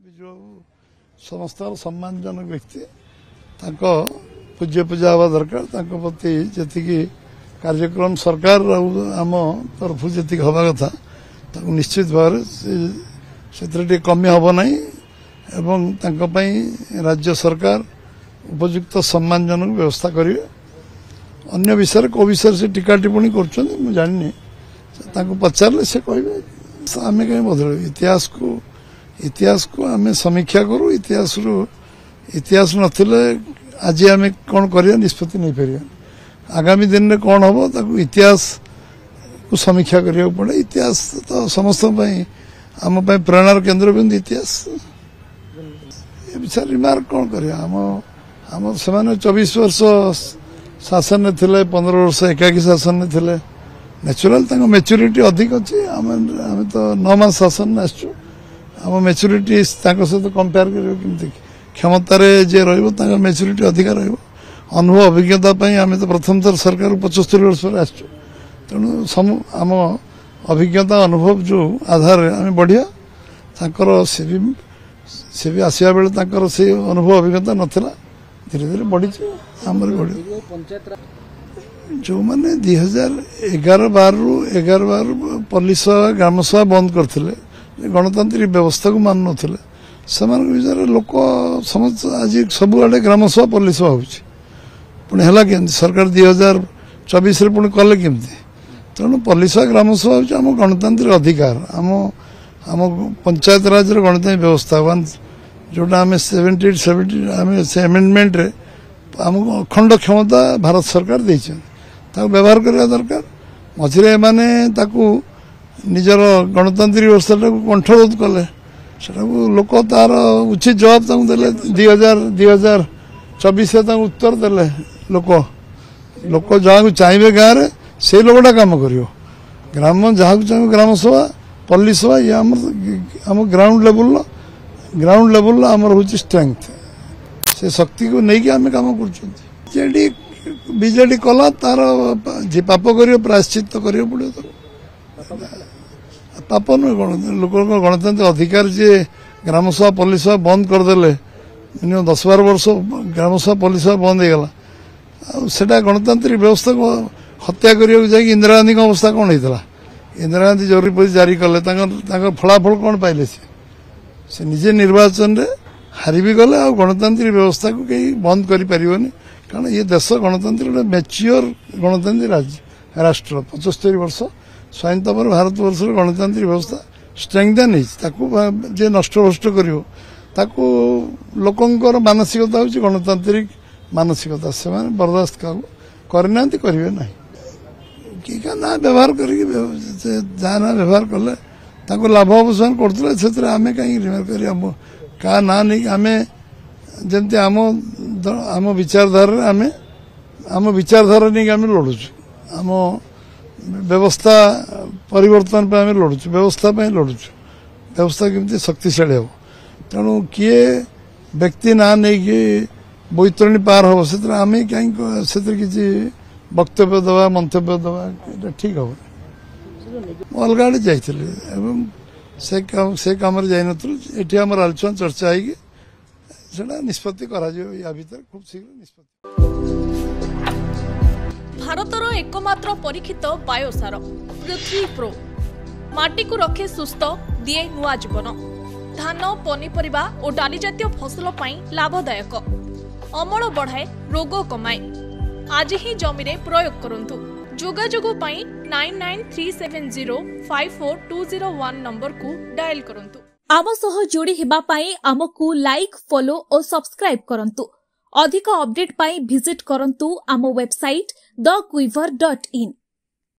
ବିଜୁ ସମସ୍ତ ସମ୍ମାନଜନକ ବ୍ୟକ୍ତି ପୂଜ୍ୟ ପୂଜା हवा दरकार प्रति जी कार्यक्रम सरकार आम तरफ जी हवा कथा निश्चित भाव से कमी हम ना एवं राज्य सरकार उपयुक्त सम्मानजनक व्यवस्था करेंगे अन्य विषय को विषय से टीका टिप्पणी कर जानी पचारे से कहे आम कहीं बदल इतिहास को आम समीक्षा करूँ इतिहास नथिले आज आम कौन कर निष्पत्ति नहीं पार आगामी दिन में कौन हम इतिहास को समीक्षा करा पड़े इतिहास तो समस्त आम प्रेरणार केन्द्र बिंदु इतिहास ये विषय रिमार्क कौन कर 24 वर्ष शासन में थे 15 वर्ष एकाकी शासन में थे नेचुराल मैच्योरिटी अधिक अच्छी आम तो 9 मास शासन में आसचु आम मैच्योरिटी सहित कंपेयर कर क्षमतार जे मैच्योरिटी अधिक अनुभव अभिज्ञता आम तो प्रथम थर सरकार 75 वर्ष पर आसचु तेणु आम अभिज्ञता अनुभव जो आधार आम बढ़िया से भी आसवा बेले से अनुभव अभिज्ञता नाला धीरे धीरे बढ़ी आमर बढ़ जो मैंने 2011-12 पल्ली सभा ग्राम सभा बंद करते गणतांत्रिक व्यवस्था को मान नथिले विचार लोक समस्त आज सबुआडे ग्राम सभा पल्ली सभा होगा सरकार 2024 पुणी कले केमती तेणु पल्ली सभा ग्राम सभा होम गणतांत्रिक अधिकार आम पंचायत राज गणतांत्रिक व्यवस्था जोटा आम 70 आम से एमेंडमेंट रे आमको अखंड क्षमता भारत सरकार व्यवहार करने दरकार मझे एमाने निजर गणतांत्रिक व्यवस्था कंठरोध कले लोक तार उचित जवाब देले 2024 उत्तर देले लोक जहाँ चाहिए गाँव में से लोकटा कम कर ग्राम जहाँ चाहिए ग्राम सभा पल्ली सभा ये आम ग्राउंड लेवल आमर हूँ स्ट्रेंथ से शक्ति को लेकिन आम कम कर बीजेडी कला तार जी पाप कर प्रायश्चित करा पड़े तो पाप नुहे लोक गणतांत्रिक अधिकार जी ग्राम सभा पल्ली सभा बंद करदे मिनिमम 10-12 वर्ष ग्राम सभा पल्ली सभा बंद होगा सेटा गणतांत्रिक व्यवस्था को हत्या करने इंदिरा गांधी अवस्था कौन होता इंदिरा गांधी जरूरी परिस्थिति जारी कले फलाफल कौन पाइले से निजे निर्वाचन रे हारी भी गले आ गणतांत्रिक व्यवस्था को कहीं बंद कर पारिबनी कारण ये देश गणतांत्रिक मैच्योर गणतांत्रिक राष्ट्र 75 वर्ष स्वाधीनता पर भारत वर्ष गणतांत्रिक व्यवस्था स्ट्रेंथन जे नष्ट कर लोकंर मानसिकता हूँ गणतांत्रिक मानसिकता से बर्दाश्त करना करेंगे ना कि ना व्यवहार कर जहाँ ना व्यवहार कले लाभ अवसान करते आम कहीं रिमेयर कर ना नहीं आम जमती आम विचारधारा नहीं आम लड़ुचु आम व्यवस्था परिवर्तन पे आम लड़ुचु व्यवस्था व्यवस्था केमती शक्तिशाली हम तेणु किए व्यक्ति ना नहीं कि बैतरणी पार हम से आम कहीं किसी वक्तव्य दवा मंतव्य दवा ठीक हम अलग आड़े जाइए से कम जाइए आमर आलोचना चर्चा है निष्पत्ति करा या भीतर खूब शीघ्र निष्पत्ति भारतर एकमात्र परीक्षित बायोसार पृथ्वी प्रो माटी को रखे सुस्थ दिए नुआ जीवन धान पनीपरिबा और डाली जातीय फसल लाभदायक अमल बढ़ाए रोग कमाए आज ही जमी रे प्रयोग करंतु जोगाजोग 9937054201 नंबर को डायल करंतु आम सह जोड़ी हेबा पाई आमकु लाइक फॉलो और सब्सक्राइब करंतु अधिक अपडेट पाई विजिट करंतु आम वेबसाइट thequiver.in